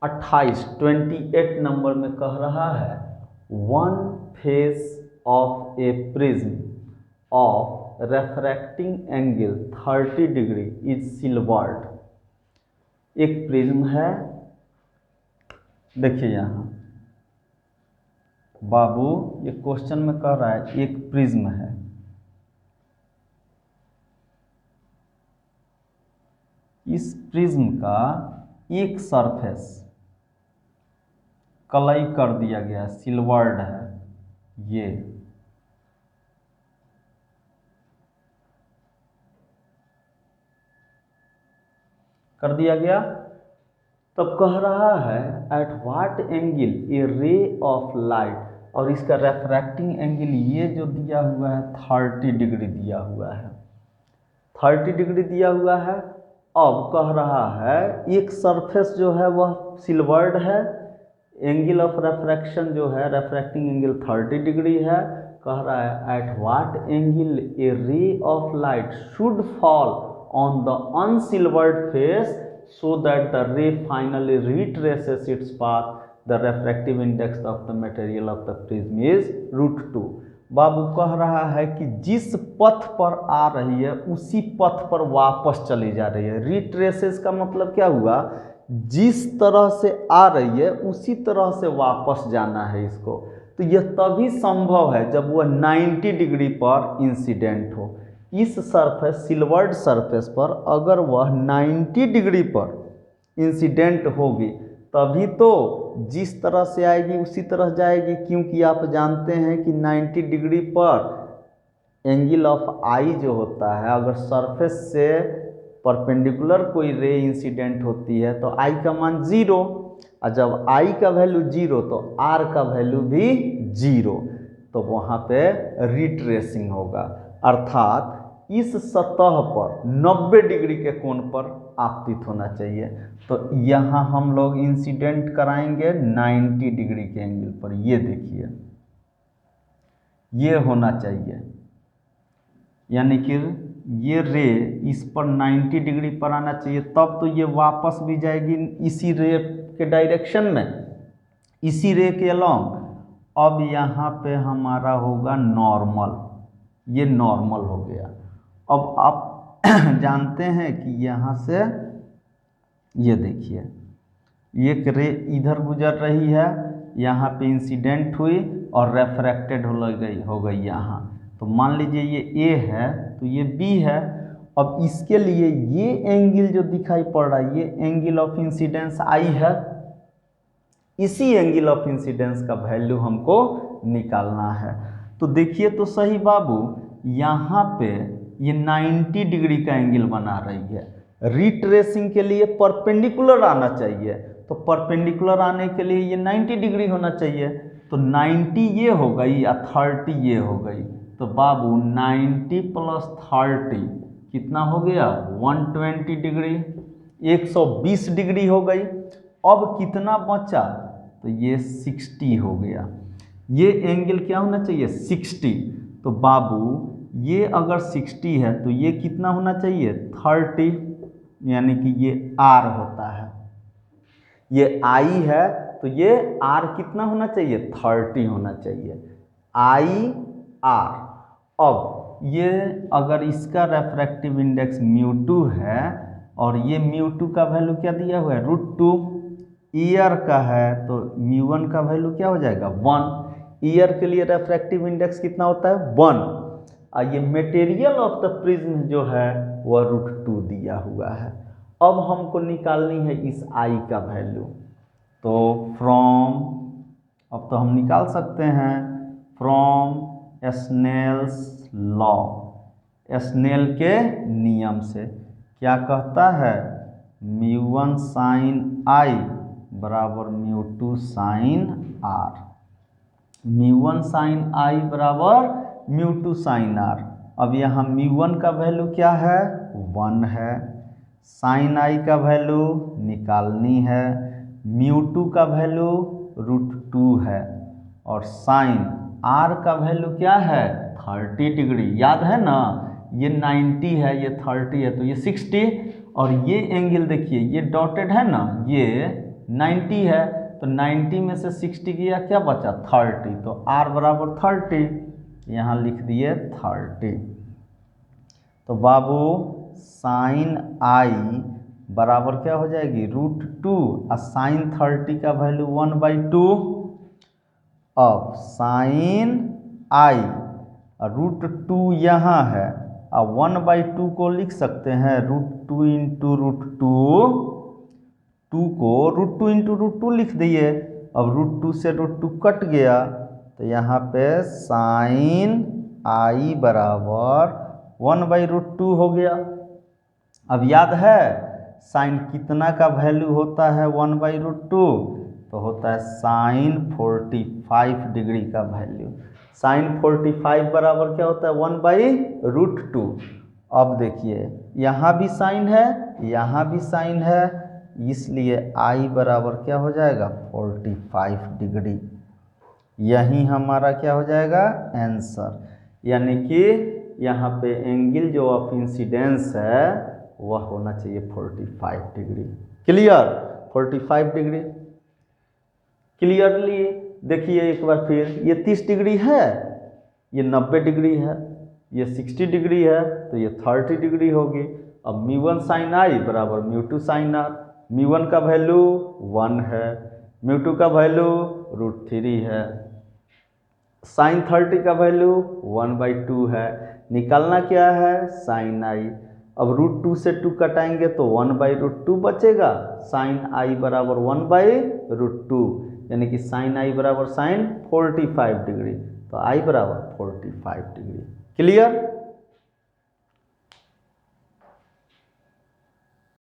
28 number में कह रहा है one face of a prism of refracting angle 30 degree is silvered. एक प्रिज्म है, देखिए यहाँ बाबू ये क्वेश्चन में कह रहा है एक प्रिज्म है, इस प्रिज्म का एक सरफेस कलई कर दिया गया, सिल्वर्ड है, ये कर दिया गया। तब कह रहा है at what angle a ray of light, और इसका रेफ्रैक्टिंग एंगल ये जो दिया हुआ है 30 डिग्री दिया हुआ है, 30 डिग्री दिया हुआ है। अब कह रहा है एक सरफेस जो है वह सिल्वर्ड है, एंगल ऑफ रेफ्रैक्शन जो है रेफ्रैक्टिंग एंगल 30 डिग्री है। कह रहा है at what angle a ray of light should fall on the unsilvered face so that the ray finally retraces its path, the refractive index of the material of the prism is √2। बाबू कह रहा है कि जिस पथ पर आ रही है उसी पथ पर वापस चली जा रही है। रिट्रेसेस का मतलब क्या हुआ, जिस तरह से आ रही है उसी तरह से वापस जाना है इसको। तो यह तभी संभव है जब वह 90 डिग्री पर इंसिडेंट हो। इस सरफेस सिल्वर्ड सरफेस पर अगर वह 90 डिग्री पर इंसिडेंट होगी तभी तो जिस तरह से आएगी उसी तरह जाएगी, क्योंकि आप जानते हैं कि 90 डिग्री पर एंगल ऑफ आई जो होता है, अगर सरफेस से परपेंडिकुलर कोई रे इंसिडेंट होती है तो आई का मान 0, और जब आई का वैल्यू 0 तो आर का वैल्यू भी 0, तो वहाँ पे रिट्रेसिंग होगा, अर्थात इस सतह पर 90 डिग्री के कोण पर आपतित होना चाहिए। तो यहाँ हम लोग इंसिडेंट कराएंगे 90 डिग्री के एंगल पर, ये देखिए ये होना चाहिए, यानी कि ये रे इस पर 90 डिग्री पर आना चाहिए, तब तो ये वापस भी जाएगी इसी रे के डायरेक्शन में, इसी रे के अलॉन्ग। अब यहाँ पे हमारा होगा नॉर्मल, ये नॉर्मल हो गया। अब आप जानते हैं कि यहाँ से ये देखिए एक रे इधर गुजर रही है, यहाँ पे इंसिडेंट हुई और रेफ्रैक्टेड हो गई यहाँ। तो मान लीजिए ये ए है तो ये बी है। अब इसके लिए ये एंगल जो दिखाई पड़ रहा है ये एंगल ऑफ इंसिडेंस आई है, इसी एंगल ऑफ इंसिडेंस का वैल्यू हमको निकालना है। तो देखिए तो सही बाबू, यहाँ पे ये 90 डिग्री का एंगल बना रही है, रिट्रेसिंग के लिए परपेंडिकुलर आना चाहिए, तो परपेंडिकुलर आने के लिए ये 90 डिग्री होना चाहिए। तो 90 ये हो गई या 30 ये हो गई, तो बाबू 90 + 30 कितना हो गया 120 डिग्री, 120 डिग्री हो गई। अब कितना बचा, तो ये 60 हो गया। ये एंगल क्या होना चाहिए 60, तो बाबू ये अगर 60 है तो ये कितना होना चाहिए 30, यानी कि ये R होता है, ये I है तो ये R कितना होना चाहिए 30 होना चाहिए, IR। अब ये अगर इसका रेफ्रैक्टिव इंडेक्स μ2 है और ये μ2 का वैल्यू क्या दिया हुआ है √2, ईयर का है तो μ1 का वैल्यू क्या हो जाएगा 1। ईयर के लिए रेफ्रैक्टिव इंडेक्स कितना होता है 1, और ये मटेरियल ऑफ द प्रिज्म जो है वह √2 दिया हुआ है। अब हमको निकालनी है इस आई का वैल्यू, तो फ्रॉम, अब तो हम निकाल सकते हैं फ्रॉम स्नेल्स लॉ, स्नेल के नियम से क्या कहता है μ1 sin I बराबर μ2 sin R, μ1 sin I बराबर μ2 sin R। अब यहाँ μ1 का वैल्यू क्या है 1 है, sin I का वैल्यू निकालनी है, μ2 का वैल्यू √2 है, और sin R का वैल्यू क्या है 30 डिग्री, याद है ना, ये 90 है ये 30 है तो ये 60, और ये एंगल देखिए ये डॉटेड है ना, ये 90 है तो 90 में से 60 गया, क्या बचा 30, तो r बराबर 30, यहाँ लिख दिए 30। तो बाबू साइन आई बराबर क्या हो जाएगी √2 और साइन 30 का वैल्यू 1/2। अब साइन आई √2 यहाँ है और 1/2 को लिख सकते हैं √2 इंटू √2, 2 को √2 इंटू √2 लिख दिए। अब √2 से √2 कट गया तो यहाँ पे साइन आई बराबर 1/√2 हो गया। अब याद है साइन कितना का वैल्यू होता है 1/√2, तो होता है साइन 45 डिग्री का वैल्यू। साइन 45 बराबर क्या होता है 1/√2। अब देखिए यहाँ भी साइन है, यहाँ भी साइन है, इसलिए आई बराबर क्या हो जाएगा 45 डिग्री। यही हमारा क्या हो जाएगा आंसर, यानी कि यहाँ पे एंगल जो ऑफ इंसिडेंस है वह होना चाहिए 45 डिग्री। Clear, 45 degree. क्लियरली देखिए एक बार फिर, ये 30 डिग्री है, ये 90 डिग्री है, ये 60 डिग्री है, तो ये 30 डिग्री होगी। अब μ1 साइन आई बराबर μ2 साइन आर। μ1 का वैल्यू 1 है, μ2 का वैल्यू √3 है, साइन 30 का वैल्यू 1/2 है। निकालना क्या है साइन आई। अब √2 से 2 कटाएंगे तो 1/√2 बचेगा, साइन आई बराबर 1/√2, यानी कि साइन आई बराबर साइन 45 डिग्री, तो आई बराबर 45 डिग्री। क्लियर।